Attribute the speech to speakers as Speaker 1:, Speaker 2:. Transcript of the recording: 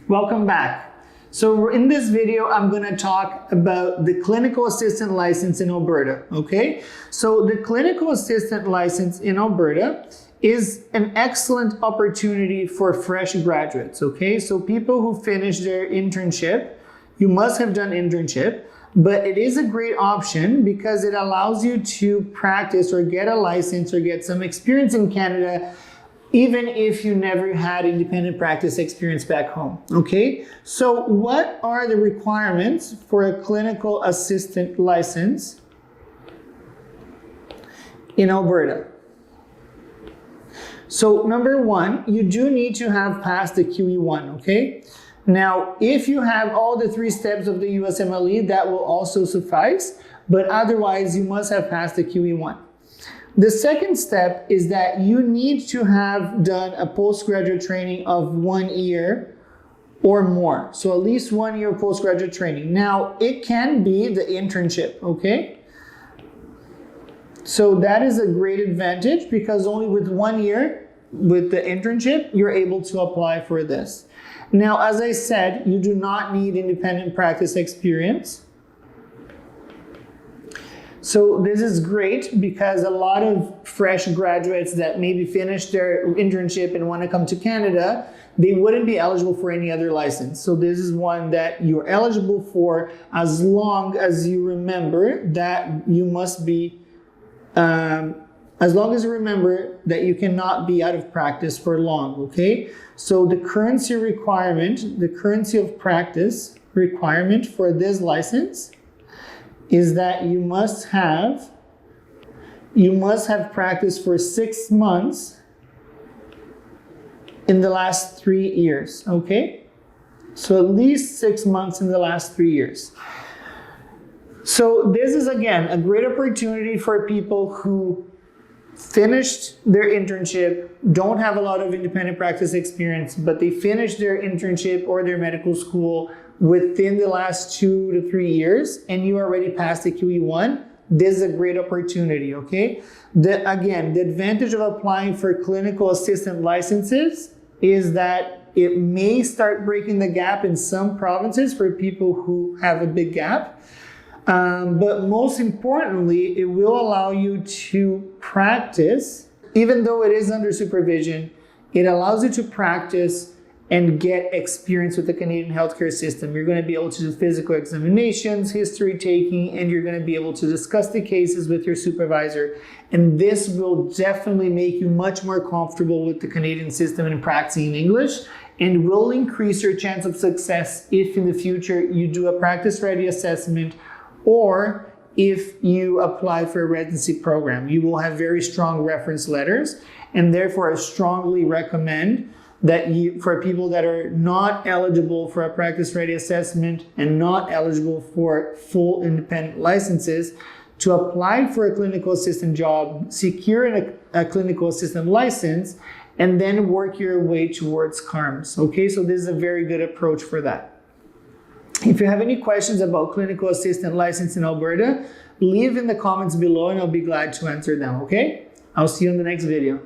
Speaker 1: Welcome back. So in this video, I'm going to talk about the clinical assistant license in Alberta, okay? So the clinical assistant license in Alberta is an excellent opportunity for fresh graduates, okay? So people who finish their internship, you must have done internship, but it is a great option because it allows you to practice or get a license or get some experience in Canada even if you never had independent practice experience back home, okay? So what are the requirements for a clinical assistant license in Alberta? So number one, you do need to have passed the QE1, okay? Now, if you have all the 3 steps of the USMLE, that will also suffice, but otherwise you must have passed the QE1. The second step is that you need to have done a postgraduate training of 1 year or more. So at least 1 year of postgraduate training. Now, it can be the internship, okay? So that is a great advantage because only with 1 year with the internship, you're able to apply for this. Now, as I said, you do not need independent practice experience. So this is great because a lot of fresh graduates that maybe finished their internship and want to come to Canada, they wouldn't be eligible for any other license. So this is one that you're eligible for as long as you remember that you must be, as long as you remember that you cannot be out of practice for long, okay? So the currency requirement, the currency of practice requirement for this license is that you must have practiced for 6 months in the last 3 years, okay? So at least 6 months in the last 3 years. So this is, again, a great opportunity for people who finished their internship, don't have a lot of independent practice experience, but they finished their internship or their medical school within the last 2 to 3 years, and you already passed the QE1, this is a great opportunity, okay? Again, the advantage of applying for clinical assistant licenses is that it may start breaking the gap in some provinces for people who have a big gap. But most importantly, it will allow you to practice, even though it is under supervision, it allows you to practice and get experience with the Canadian healthcare system. You're going to be able to do physical examinations, history taking, and you're going to be able to discuss the cases with your supervisor. And this will definitely make you much more comfortable with the Canadian system and practicing in English, and will increase your chance of success if in the future you do a practice ready assessment or if you apply for a residency program. You will have very strong reference letters, and therefore I strongly recommend that for people that are not eligible for a practice ready assessment and not eligible for full independent licenses, to apply for a clinical assistant job, secure a clinical assistant license, and then work your way towards CaRMS. Okay, so this is a very good approach for that. If you have any questions about clinical assistant license in Alberta, leave in the comments below and I'll be glad to answer them, okay? I'll see you in the next video.